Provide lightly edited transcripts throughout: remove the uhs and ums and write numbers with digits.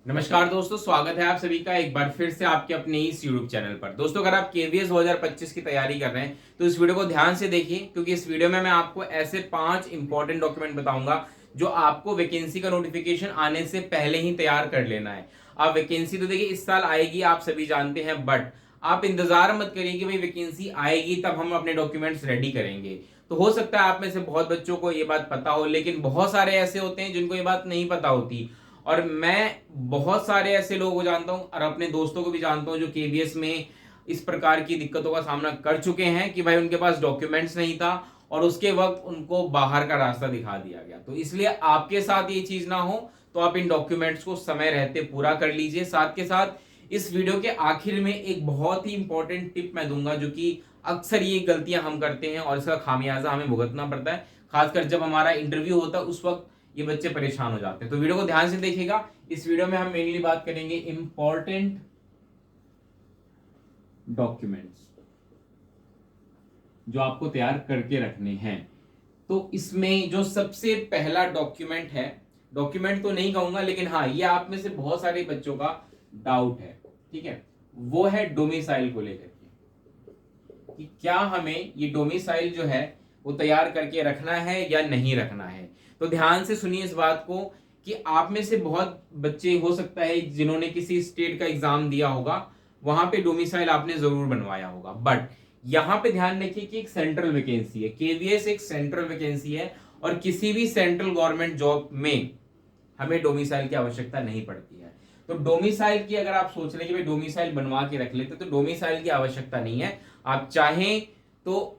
नमस्कार दोस्तों, स्वागत है आप सभी का एक बार फिर से आपके अपने इस यूट्यूब चैनल पर। दोस्तों, अगर आप केवीएस 2025 की तैयारी कर रहे हैं तो इस वीडियो को ध्यान से देखिए, क्योंकि इस वीडियो में मैं आपको ऐसे 5 इंपॉर्टेंट डॉक्यूमेंट बताऊंगा जो आपको वैकेंसी का नोटिफिकेशन आने से पहले ही तैयार कर लेना है। आप वैकेंसी तो देखिए इस साल आएगी, आप सभी जानते हैं, बट आप इंतजार मत करिए कि भाई वैकेंसी आएगी तब हम अपने डॉक्यूमेंट्स रेडी करेंगे। तो हो सकता है आप में से बहुत बच्चों को ये बात पता हो, लेकिन बहुत सारे ऐसे होते हैं जिनको ये बात नहीं पता होती। और मैं बहुत सारे ऐसे लोगों को जानता हूं और अपने दोस्तों को भी जानता हूं जो केवीएस में इस प्रकार की दिक्कतों का सामना कर चुके हैं कि भाई उनके पास डॉक्यूमेंट्स नहीं था और उसके वक्त उनको बाहर का रास्ता दिखा दिया गया। तो इसलिए आपके साथ ये चीज ना हो, तो आप इन डॉक्यूमेंट्स को समय रहते पूरा कर लीजिए। साथ के साथ इस वीडियो के आखिर में एक बहुत ही इंपॉर्टेंट टिप मैं दूंगा, जो कि अक्सर ये गलतियां हम करते हैं और इसका खामियाजा हमें भुगतना पड़ता है, खासकर जब हमारा इंटरव्यू होता है उस वक्त ये बच्चे परेशान हो जाते हैं। तो वीडियो को ध्यान से देखिएगा। इस वीडियो में हम मेनली बात करेंगे इंपॉर्टेंट डॉक्यूमेंट्स जो आपको तैयार करके रखने हैं। तो इसमें जो सबसे पहला डॉक्यूमेंट है, डॉक्यूमेंट तो नहीं कहूंगा लेकिन हाँ, ये आप में से बहुत सारे बच्चों का डाउट है, ठीक है, वो है डोमिसाइल को लेकर के कि क्या हमें ये डोमिसाइल जो है वो तैयार करके रखना है या नहीं रखना है। तो ध्यान से सुनिए इस बात को कि आप में से बहुत बच्चे हो सकता है जिन्होंने किसी स्टेट का एग्जाम दिया होगा, वहां पे डोमिसाइल आपने जरूर बनवाया होगा, बट यहां पे ध्यान रखिए कि एक सेंट्रल वैकेंसी है, केवीएस एक सेंट्रल वैकेंसी है और किसी भी सेंट्रल गवर्नमेंट जॉब में हमें डोमिसाइल की आवश्यकता नहीं पड़ती है। तो डोमिसाइल की अगर आप सोच रहे हैं कि भाई डोमिसाइल बनवा के रख लेते, तो डोमिसाइल की आवश्यकता नहीं है। आप चाहें तो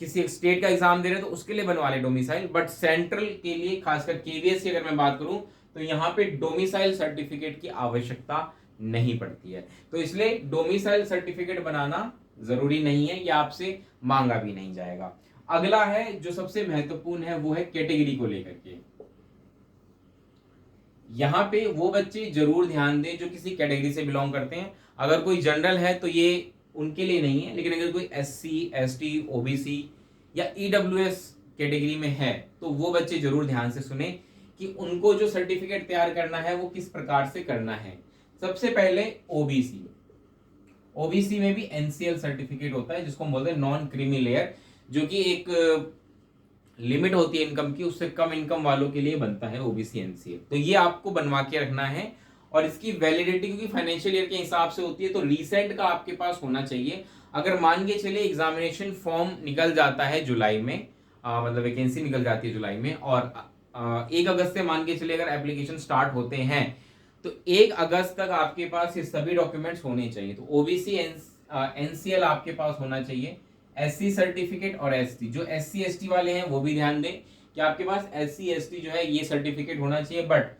किसी एक स्टेट का एग्जाम दे रहे हैं तो उसके लिए बनवा ले डोमिसाइल, बट सेंट्रल के लिए खासकर केवीएस की अगर मैं बात करूं तो यहां पे डोमिसाइल सर्टिफिकेट की आवश्यकता नहीं पड़ती है। तो इसलिए डोमिसाइल सर्टिफिकेट बनाना जरूरी नहीं है, या आपसे मांगा भी नहीं जाएगा। अगला है जो सबसे महत्वपूर्ण है, वो है कैटेगरी को लेकर के। यहां पे वो बच्चे जरूर ध्यान दें जो किसी कैटेगरी से बिलोंग करते हैं। अगर कोई जनरल है तो ये उनके लिए नहीं है, लेकिन अगर कोई एससी, एसटी, ओबीसी या ईडब्ल्यूएस कैटेगरी में है तो वो बच्चे जरूर ध्यान से सुने कि उनको जो सर्टिफिकेट तैयार करना है वो किस प्रकार से करना है। सबसे पहले ओबीसी, ओबीसी में भी एनसीएल सर्टिफिकेट होता है जिसको हम बोलते हैं नॉन क्रीमी लेयर, जो कि एक लिमिट होती है इनकम की, उससे कम इनकम वालों के लिए बनता है ओबीसी एनसीएल। तो ये आपको बनवा के रखना है और इसकी वैलिडिटी क्योंकि फाइनेंशियल ईयर के हिसाब से होती है तो रिसेंट का आपके पास होना चाहिए। अगर मान के चले एग्जामिनेशन फॉर्म निकल जाता है जुलाई में, मतलब वैकेंसी निकल जाती है जुलाई में, और 1 अगस्त से मान के चले अगर एप्लीकेशन स्टार्ट होते हैं तो 1 अगस्त तक आपके पास ये सभी डॉक्यूमेंट्स होने चाहिए। तो ओबीसी एनसीएल आपके पास होना चाहिए, एससी सर्टिफिकेट और एसटी। जो एससी एसटी वाले हैं वो भी ध्यान दें कि आपके पास एससी एसटी जो है ये सर्टिफिकेट होना चाहिए, बट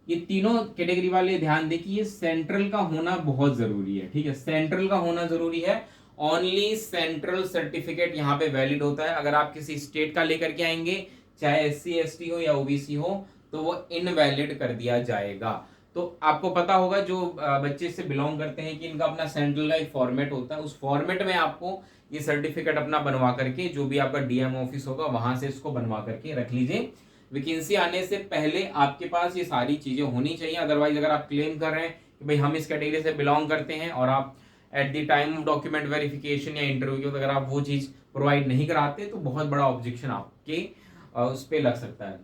ये तीनों कैटेगरी वाले ध्यान दें कि ये सेंट्रल का होना बहुत जरूरी है, ठीक है, सेंट्रल का होना जरूरी है। ओनली सेंट्रल सर्टिफिकेट यहाँ पे वैलिड होता है। अगर आप किसी स्टेट का लेकर के आएंगे, चाहे एससी एसटी हो या ओबीसी हो, तो वो इनवैलिड कर दिया जाएगा। तो आपको पता होगा जो बच्चे से बिलोंग करते हैं कि इनका अपना सेंट्रल का एक फॉर्मेट होता है, उस फॉर्मेट में आपको ये सर्टिफिकेट अपना बनवा करके जो भी आपका डीएम ऑफिस होगा वहां से इसको बनवा करके रख लीजिए। वैकेंसी आने से पहले आपके पास ये सारी चीजें होनी चाहिए। अदरवाइज अगर आप क्लेम कर रहे हैं कि भाई हम इस कैटेगरी से बिलोंग करते हैं और आप eight the time of document verification या इंटरव्यू के वक्त अगर आप वो चीज प्रोवाइड नहीं कराते तो बहुत बड़ा ऑब्जेक्शन आपके उस पर लग सकता है।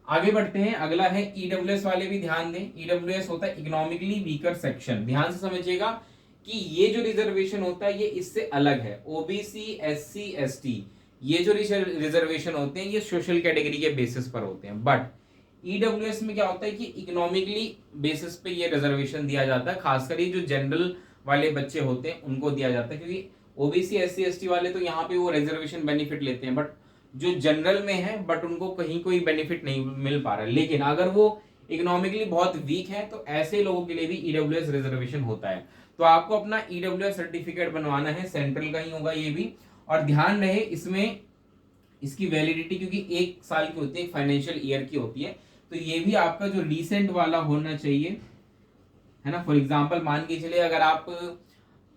आगे बढ़ते हैं, अगला है ईडब्ल्यूएस वाले भी ध्यान दें। ईडब्ल्यूएस होता है इकोनॉमिकली वीकर सेक्शन। ध्यान से समझिएगा कि ये जो रिजर्वेशन होता है ये इससे अलग है। ओबीसी, एससी, एसटी, ये जो रिजर्वेशन होते हैं ये सोशल कैटेगरी के बेसिस पर होते हैं, बट ईडब्ल्यूएस में क्या होता है कि इकोनॉमिकली बेसिस पे ये रिजर्वेशन दिया जाता है। खासकर ये जो जनरल वाले बच्चे होते हैं उनको दिया जाता है, क्योंकि ओबीसी, एससी, एसटी वाले तो यहाँ पे वो रिजर्वेशन बेनिफिट लेते हैं, बट जो जनरल में है बट उनको कहीं कोई बेनिफिट नहीं मिल पा रहा है। लेकिन अगर वो इकोनॉमिकली बहुत वीक है तो ऐसे लोगों के लिए भी ईडब्ल्यूएस रिजर्वेशन होता है। तो आपको अपना ईडब्ल्यूएस सर्टिफिकेट बनवाना है, सेंट्रल का ही होगा ये भी। और ध्यान रहे इसमें इसकी वैलिडिटी क्योंकि 1 साल की होती है, फाइनेंशियल ईयर की होती है, तो ये भी आपका जो रिसेंट वाला होना चाहिए, है ना। फॉर एग्जाम्पल मान के चलिए अगर आप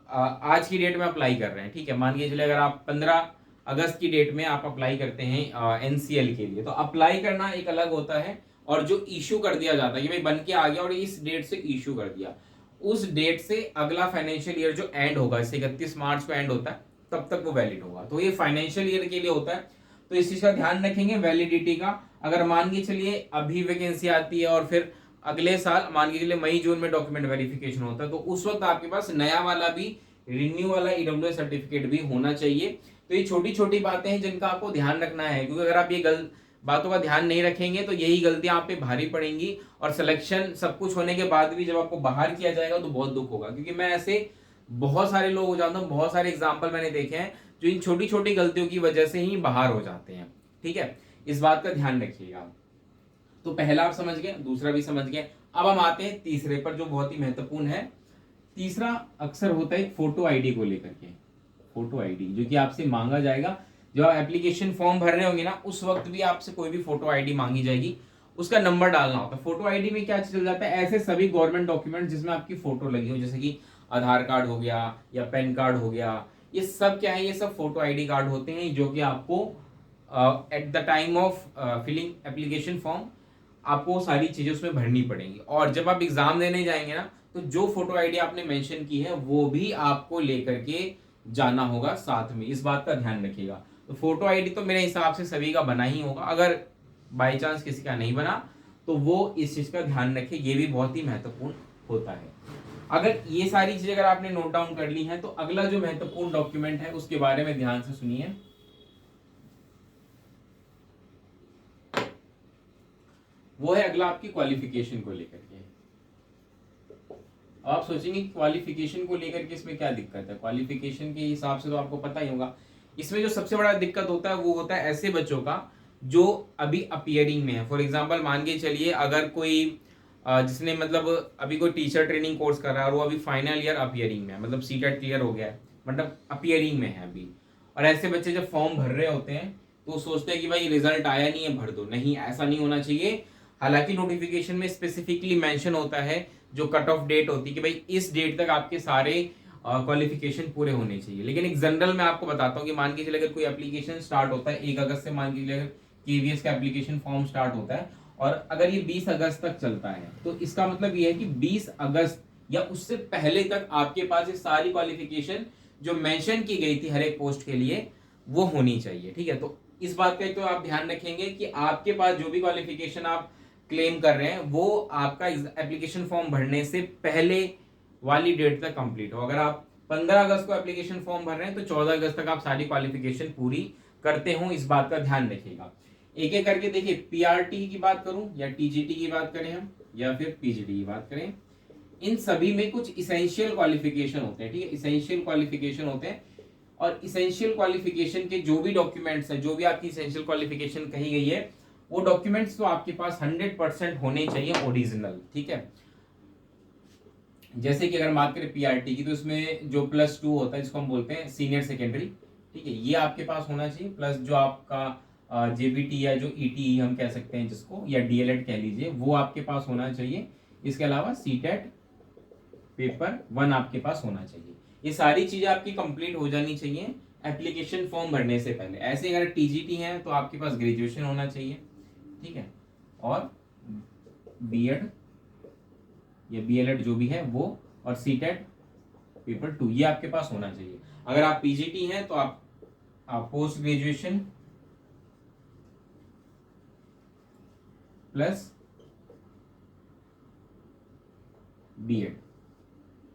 आज की डेट में अप्लाई कर रहे हैं, ठीक है, मान के चलिए अगर आप 15 अगस्त की डेट में आप अप्लाई करते हैं एनसीएल के लिए, तो अप्लाई करना एक अलग होता है और जो इशू कर दिया जाता है कि भाई बन के आ गया और इस डेट से इशू कर दिया, उस डेट से अगला फाइनेंशियल ईयर जो एंड होगा, जैसे 31 मार्च को एंड होता है, तब तक वो वैलिड होगा। तो ये फाइनेंशियल ईयर के लिए होता है, तो इस चीज का ध्यान रखेंगे वैलिडिटी का। अगर मान के चलिए अभी वैकेंसी आती है और फिर अगले साल मान के चलिए मई जून में डॉक्यूमेंट वेरिफिकेशन होता है, तो उस वक्त आपके पास नया वाला भी रिन्यू वाला ईडब्ल्यूएस सर्टिफिकेट भी होना चाहिए। तो ये छोटी छोटी बातें हैं जिनका आपको ध्यान रखना है, क्योंकि अगर आप ये गलत बातों का ध्यान नहीं रखेंगे तो यही गलतियां आप पे भारी पड़ेंगी, और सिलेक्शन सब कुछ होने के बाद भी जब आपको बाहर किया जाएगा तो बहुत दुख होगा। क्योंकि मैं ऐसे बहुत सारे लोग हो जाता हूँ, बहुत सारे एग्जाम्पल मैंने देखे हैं जो इन छोटी छोटी गलतियों की वजह से ही बाहर हो जाते हैं। ठीक है, इस बात का ध्यान रखिएगा। तो पहला आप समझ गए, दूसरा भी समझ गए। अब हम आते हैं तीसरे पर जो बहुत ही महत्वपूर्ण है। तीसरा अक्सर होता है फोटो आईडी को लेकर के, फोटो आईडी जो कि आपसे मांगा जाएगा जब आप एप्लीकेशन फॉर्म भर रहे होंगे ना, उस वक्त भी आपसे कोई भी फोटो आईडी मांगी जाएगी, उसका नंबर डालना होता है। फोटो आईडी में क्या चल जाता है, ऐसे सभी गवर्नमेंट डॉक्यूमेंट जिसमें आपकी फोटो लगी हो, जैसे कि आधार कार्ड हो गया या पैन कार्ड हो गया, ये सब क्या है, ये सब फोटो आईडी कार्ड होते हैं जो कि आपको at the time of filling application form आपको सारी चीजें उसमें भरनी पड़ेंगी। और जब आप एग्जाम देने जाएंगे ना, तो जो फोटो आईडी आपने मेंशन की है वो भी आपको लेकर के जाना होगा साथ में, इस बात का ध्यान रखिएगा। तो फोटो आईडी तो मेरे हिसाब से सभी का बना ही होगा, अगर बाई चांस किसी का नहीं बना तो वो इस चीज का ध्यान रखे, ये भी बहुत ही महत्वपूर्ण होता है। अगर ये सारी चीजें अगर आपने नोट डाउन कर ली हैं, तो अगला जो महत्वपूर्ण डॉक्यूमेंट है उसके बारे में ध्यान से सुनिए। वो है अगला आपकी क्वालिफिकेशन को लेकर के। आप सोचेंगे क्वालिफिकेशन को लेकर के इसमें क्या दिक्कत है, क्वालिफिकेशन के हिसाब से तो आपको पता ही होगा। इसमें जो सबसे बड़ा दिक्कत होता है वो होता है ऐसे बच्चों का जो अभी अपीयरिंग में है। फॉर एग्जांपल मान के चलिए अगर कोई जिसने मतलब अभी कोई टीचर ट्रेनिंग कोर्स कर रहा है और वो अभी फाइनल ईयर अपीयरिंग में है, मतलब सीटेट क्लियर हो गया है, मतलब अपीयरिंग में है अभी, और ऐसे बच्चे जब फॉर्म भर रहे होते हैं तो सोचते हैं कि भाई रिजल्ट आया नहीं है भर दो, नहीं ऐसा नहीं होना चाहिए। हालांकि नोटिफिकेशन में स्पेसिफिकली मेंशन होता है जो कट ऑफ डेट होती है कि भाई इस डेट तक आपके सारे क्वालिफिकेशन पूरे होने चाहिए, लेकिन एक जनरल मैं आपको बताता हूँ कि मान के चलिए अगर कोई एप्लीकेशन स्टार्ट होता है 1 अगस्त से, मान के चलिए केवीएस का एप्लीकेशन फॉर्म स्टार्ट होता है और अगर ये 20 अगस्त तक चलता है, तो इसका मतलब ये है कि 20 अगस्त या उससे पहले तक आपके पास ये सारी क्वालिफिकेशन जो मेंशन की गई थी हर एक पोस्ट के लिए वो होनी चाहिए। ठीक है, तो इस बात का तो आप ध्यान रखेंगे कि आपके पास जो भी क्वालिफिकेशन आप क्लेम कर रहे हैं वो आपका एप्लीकेशन फॉर्म भरने से पहले वाली डेट तक कंप्लीट हो। अगर आप 15 अगस्त को एप्लीकेशन फॉर्म भर रहे हैं तो 14 अगस्त तक आप सारी क्वालिफिकेशन पूरी करते हो, इस बात का ध्यान रखिएगा। एक एक करके देखिए, पीआरटी की बात करूं या टीजीटी की बात करें हम या फिर पीजीटी की बात करें, इन सभी में कुछ इसेंशियल क्वालिफिकेशन होते हैं। ठीक है, इसेंशियल क्वालिफिकेशन होते हैं, और इसेंशियल क्वालिफिकेशन के जो भी डॉक्यूमेंट्स हैं, जो भी आपकी इसेंशियल क्वालिफिकेशन कही गई है, वो डॉक्यूमेंट्स तो आपके पास 100% होने चाहिए ओरिजिनल। ठीक है, जैसे कि अगर बात करें पीआरटी की, तो इसमें जो +2 होता है जिसको हम बोलते हैं सीनियर सेकेंडरी, ठीक है, ये आपके पास होना चाहिए, प्लस जो आपका जेबीटी या जो ईटीई हम कह सकते हैं जिसको, या डीएलएड कह लीजिए, वो आपके पास होना चाहिए। इसके अलावा सीटेट पेपर 1 आपके पास होना चाहिए। ये सारी चीजें आपकी कंप्लीट हो जानी चाहिए एप्लीकेशन फॉर्म भरने से पहले। ऐसे अगर टीजीटी है तो आपके पास ग्रेजुएशन होना चाहिए, ठीक है, और बीएड या बीएलएड जो भी है वो, और सीटेट पेपर 2 ये आपके पास होना चाहिए। अगर आप पीजीटी हैं तो आप पोस्ट ग्रेजुएशन प्लस बीएड,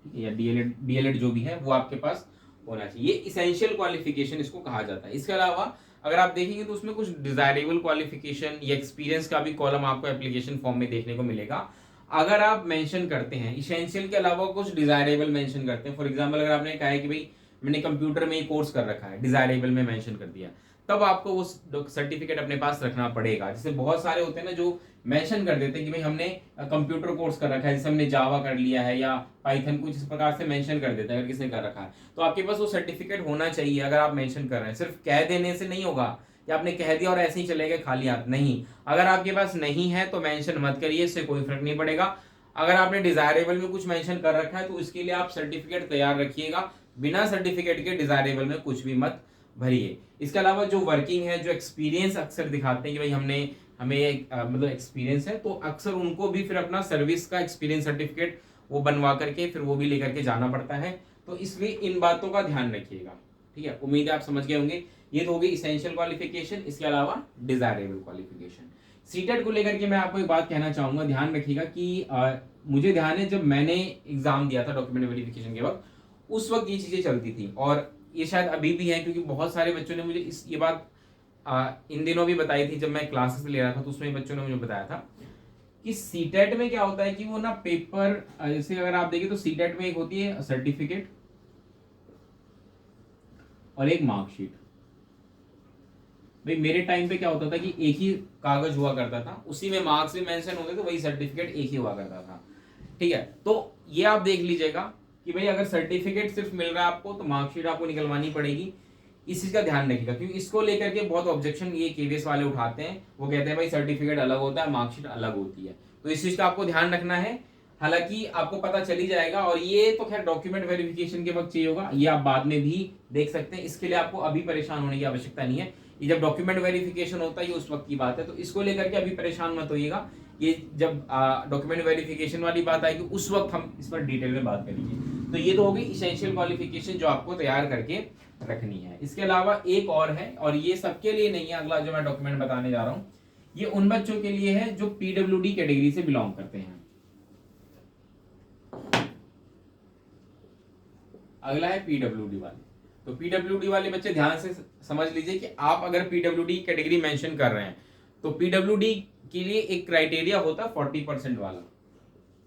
ठीक है, या डीएलएड जो भी है वो आपके पास होना चाहिए। ये इसेंशियल क्वालिफिकेशन इसको कहा जाता है। इसके अलावा अगर आप देखेंगे तो उसमें कुछ डिजायरेबल क्वालिफिकेशन या एक्सपीरियंस का भी कॉलम आपको एप्लीकेशन फॉर्म में देखने को मिलेगा। अगर आप मेंशन करते हैं इसेंशियल के अलावा कुछ डिजायरेबल मेंशन करते हैं, फॉर एग्जांपल अगर आपने कहा है कि भाई मैंने कंप्यूटर में ही कोर्स कर रखा है, डिजायरेबल में मेंशन कर दिया, तब आपको वो सर्टिफिकेट अपने पास रखना पड़ेगा। जैसे बहुत सारे होते हैं ना जो मेंशन कर देते हैं कि भाई हमने कंप्यूटर कोर्स कर रखा है, जैसे हमने जावा कर लिया है या पाइथन, कुछ इस प्रकार से मेंशन कर देते हैं अगर किसने कर रखा है, तो आपके पास वो सर्टिफिकेट होना चाहिए। अगर आप मेंशन कर रहे हैं, सिर्फ कह देने से नहीं होगा कि आपने कह दिया और ऐसे ही चले गए खाली हाथ, नहीं। अगर आपके पास नहीं है तो मेंशन मत करिए, इससे कोई फर्क नहीं पड़ेगा। अगर आपने डिजायरेबल में कुछ मेंशन कर रखा है तो इसके लिए आप सर्टिफिकेट तैयार रखिएगा। बिना सर्टिफिकेट के डिजायरेबल में कुछ भी मत भरिए। इसके अलावा जो वर्किंग है, जो एक्सपीरियंस अक्सर दिखाते हैं कि भाई हमें मतलब एक्सपीरियंस है, तो अक्सर उनको भी फिर अपना सर्विस का एक्सपीरियंस सर्टिफिकेट वो बनवा करके फिर वो भी लेकर के जाना पड़ता है। तो इसलिए इन बातों का ध्यान रखिएगा, ठीक है। उम्मीद है आप समझ गए होंगे। ये तो हो गई इसेंशियल क्वालिफिकेशन। इसके अलावा डिजायरेबल क्वालिफिकेशन। सीटेट को लेकर के मैं आपको एक बात कहना चाहूंगा, ध्यान रखिएगा कि मुझे ध्यान है जब मैंने एग्जाम दिया था डॉक्यूमेंट वेरिफिकेशन के वक्त, उस वक्त ये चीजें चलती थी, और ये शायद अभी भी है, क्योंकि बहुत सारे बच्चों ने मुझे ये बात इन दिनों भी बताई थी। जब मैं क्लासेस ले रहा था तो उसमें बच्चों ने मुझे बताया था कि सीटेट में क्या होता है कि वो ना पेपर, जैसे अगर आप देखिए तो सीटेट में एक होती है सर्टिफिकेट और एक मार्कशीट। भाई मेरे टाइम पे क्या होता था कि एक ही कागज हुआ करता था, उसी में मार्क्स भी मेंशन होते थे, वही सर्टिफिकेट एक ही हुआ करता था, ठीक है। तो ये आप देख लीजिएगा कि भाई अगर सर्टिफिकेट सिर्फ मिल रहा है आपको तो मार्कशीट आपको निकलवानी पड़ेगी। इस चीज का ध्यान रखिएगा, क्योंकि इसको लेकर के बहुत ऑब्जेक्शन ये केवीएस वाले उठाते हैं। वो कहते हैं भाई सर्टिफिकेट अलग होता है, मार्कशीट अलग होती है, तो इस चीज का आपको ध्यान रखना है। हालांकि आपको पता चल ही जाएगा, और ये तो खैर डॉक्यूमेंट वेरिफिकेशन के वक्त चाहिए होगा, ये आप बाद में भी देख सकते हैं। इसके लिए आपको अभी परेशान होने की आवश्यकता नहीं है। ये जब डॉक्यूमेंट वेरिफिकेशन होता है ये उस वक्त की बात है, तो इसको लेकर के अभी परेशान मत होइएगा। ये जब डॉक्यूमेंट वेरिफिकेशन वाली बात आएगी उस वक्त हम इस पर डिटेल में बात करेंगे। तो ये तो हो गई इसेंशियल क्वालिफिकेशन जो आपको तैयार करके रखनी है। इसके अलावा एक और है, और ये सबके लिए नहीं है। अगला जो मैं डॉक्यूमेंट बताने जा रहा हूं ये उन बच्चों के लिए है जो पीडब्ल्यूडी कैटेगरी से बिलोंग करते हैं। अगला है पीडब्ल्यूडी वाले। तो पीडब्ल्यूडी वाले बच्चे ध्यान से समझ लीजिए कि आप अगर पीडब्ल्यूडी कैटेगरी मेंशन कर रहे हैं तो पीडब्ल्यूडी के लिए एक क्राइटेरिया होता है 40% वाला।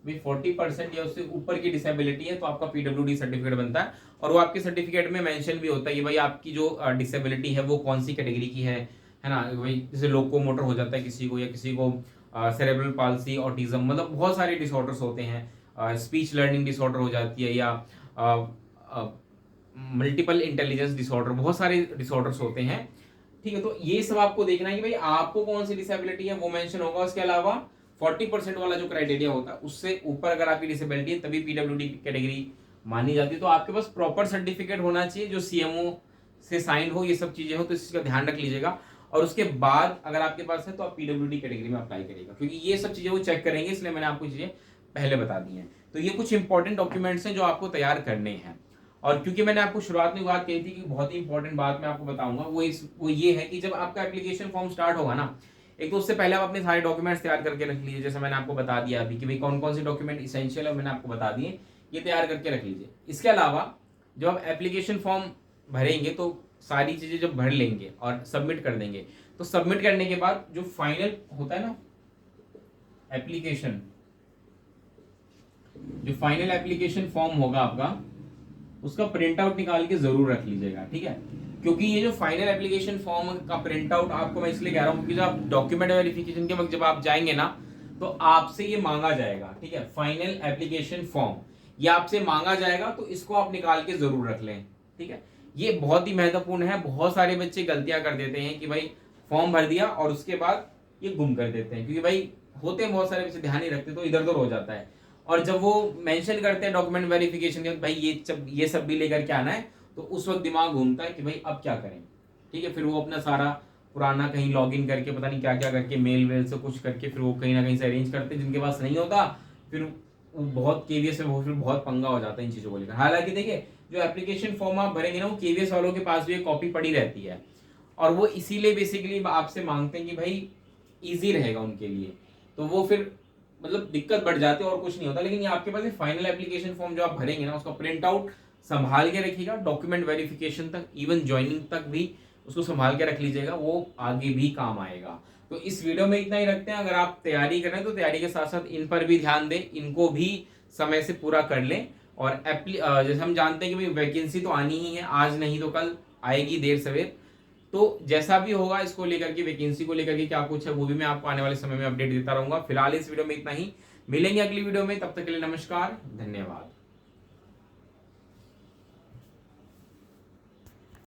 भाई 40% या उससे ऊपर की डिसेबिलिटी है तो आपका पीडब्ल्यूडी सर्टिफिकेट बनता है, और वो आपके सर्टिफिकेट में मेंशन भी होता है कि भाई आपकी जो डिसेबिलिटी है वो कौन सी कैटेगरी की है ना। भाई जैसे लोकोमोटर हो जाता है किसी को, या किसी को सेरेब्रल पाल्सी, ऑटिज्म, मतलब बहुत सारे डिसऑर्डर्स होते हैं। स्पीच लर्निंग डिसऑर्डर हो जाती है, या मल्टीपल इंटेलिजेंस डिसऑर्डर, बहुत सारे डिसऑर्डर्स होते हैं, ठीक है। तो ये सब आपको देखना है कि भाई आपको कौन सी डिसेबिलिटी है वो मेंशन होगा। उसके अलावा 40% वाला जो क्राइटेरिया होता है उससे ऊपर अगर आपकी डिसेबिलिटी है तभी पीडब्ल्यूडी कैटेगरी मानी जाती है। तो आपके पास प्रॉपर सर्टिफिकेट होना चाहिए जो सीएमओ से साइन हो, ये सब चीजें हो, तो इस चीज का ध्यान रख लीजिएगा। और उसके बाद अगर आपके पास है तो आप पीडब्ल्यूडी कैटेगरी में अप्लाई करिएगा, क्योंकि ये सब चीजें वो चेक करेंगे, इसलिए मैंने आपको चीजें पहले बता दी हैं। तो ये कुछ इंपॉर्टेंट डॉक्यूमेंट्स हैं जो आपको तैयार करने हैं। और क्योंकि मैंने आपको शुरुआत में बात कही थी कि बहुत ही इंपॉर्टेंट बात मैं आपको बताऊंगा, वो ये है कि जब आपका एप्लीकेशन फॉर्म स्टार्ट होगा ना, एक तो उससे पहले आप अपने सारे डॉक्यूमेंट्स तैयार करके रख लीजिए। जैसे मैंने आपको बता दिया अभी कि भाई कौन कौन से डॉक्यूमेंट इसेंशियल है, मैंने आपको बता दिए, ये तैयार करके रख लीजिए। इसके अलावा जब आप एप्लीकेशन फॉर्म भरेंगे तो सारी चीजें जब भर लेंगे और सबमिट कर देंगे, तो सबमिट करने के बाद जो फाइनल होता है ना एप्लीकेशन, जो फाइनल एप्लीकेशन फॉर्म होगा आपका, उसका प्रिंट आउट निकाल के जरूर रख लीजिएगा, ठीक है। क्योंकि ये जो फाइनल एप्लीकेशन फॉर्म का प्रिंट आउट आपको मैं इसलिए कह रहा हूं क्योंकि जब डॉक्यूमेंट वेरिफिकेशन के वक्त जब आप जाएंगे ना तो आपसे ये मांगा जाएगा, ठीक है। फाइनल एप्लीकेशन फॉर्म ये आपसे मांगा जाएगा, तो इसको आप निकाल के जरूर रख लें, ठीक है। ये बहुत ही महत्वपूर्ण है। बहुत सारे बच्चे गलतियां कर देते हैं कि भाई फॉर्म भर दिया और उसके बाद ये गुम कर देते हैं, क्योंकि भाई होते हैं बहुत सारे बच्चे ध्यान नहीं रखते तो इधर उधर हो जाता है। और जब वो मेंशन करते हैं डॉक्यूमेंट वेरिफिकेशन के भाई ये सब भी लेकर के आना है, तो उस वक्त दिमाग घूमता है कि भाई अब क्या करें, ठीक है। फिर वो अपना सारा पुराना कहीं लॉगिन करके पता नहीं क्या क्या करके मेल वेल से कुछ करके फिर वो कहीं ना कहीं से अरेंज करते हैं, जिनके पास नहीं होता फिर वो बहुत केवीएस में फिर बहुत पंगा हो जाता है इन चीजों को लेकर। हालांकि देखिए जो एप्लीकेशन फॉर्म आप भरेंगे ना वो केवीएस वालों के पास भी एक कॉपी पड़ी रहती है, और वो इसीलिए बेसिकली आपसे मांगते हैं कि भाई इजी रहेगा उनके लिए, तो वो फिर मतलब दिक्कत बढ़ जाती है और कुछ नहीं होता। लेकिन ये आपके पास फाइनल एप्लीकेशन फॉर्म जो आप भरेंगे ना उसका प्रिंट आउट संभाल के रखिएगा, डॉक्यूमेंट वेरिफिकेशन तक, इवन ज्वाइनिंग तक भी उसको संभाल के रख लीजिएगा, वो आगे भी काम आएगा। तो इस वीडियो में इतना ही रखते हैं। अगर आप तैयारी करें तो तैयारी के साथ साथ इन पर भी ध्यान दें, इनको भी समय से पूरा कर लें। और जैसे हम जानते हैं कि भाई वैकेंसी तो आनी ही है, आज नहीं तो कल आएगी देर सवेर, तो जैसा भी होगा इसको लेकर के, वैकेंसी को लेकर के क्या कुछ है वो भी मैं आपको आने वाले समय में अपडेट देता रहूंगा। फिलहाल इस वीडियो में इतना ही, मिलेंगे अगली वीडियो में, तब तक के लिए नमस्कार, धन्यवाद।